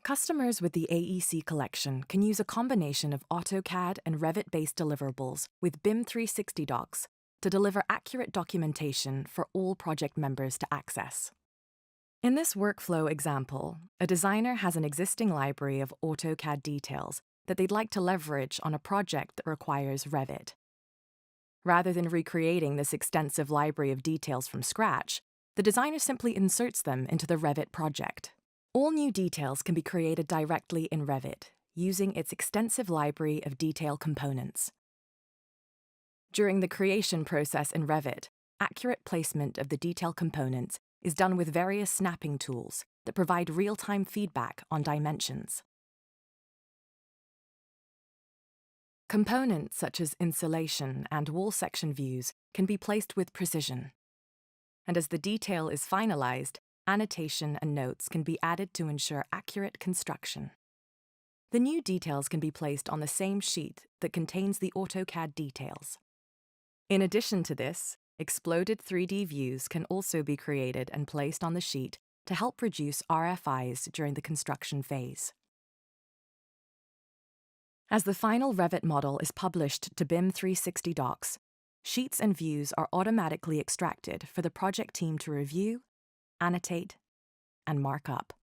Customers with the AEC collection can use a combination of AutoCAD and Revit-based deliverables with BIM 360 docs to deliver accurate documentation for all project members to access. In this workflow example, a designer has an existing library of AutoCAD details that they'd like to leverage on a project that requires Revit. Rather than recreating this extensive library of details from scratch, the designer simply inserts them into the Revit project. All new details can be created directly in Revit, using its extensive library of detail components. During the creation process in Revit, accurate placement of the detail components is done with various snapping tools that provide real-time feedback on dimensions. Components such as insulation and wall section views can be placed with precision. And as the detail is finalized, annotation and notes can be added to ensure accurate construction. The new details can be placed on the same sheet that contains the AutoCAD details. In addition to this, exploded 3D views can also be created and placed on the sheet to help reduce RFIs during the construction phase. As the final Revit model is published to BIM 360 docs, sheets and views are automatically extracted for the project team to review, annotate, and mark up.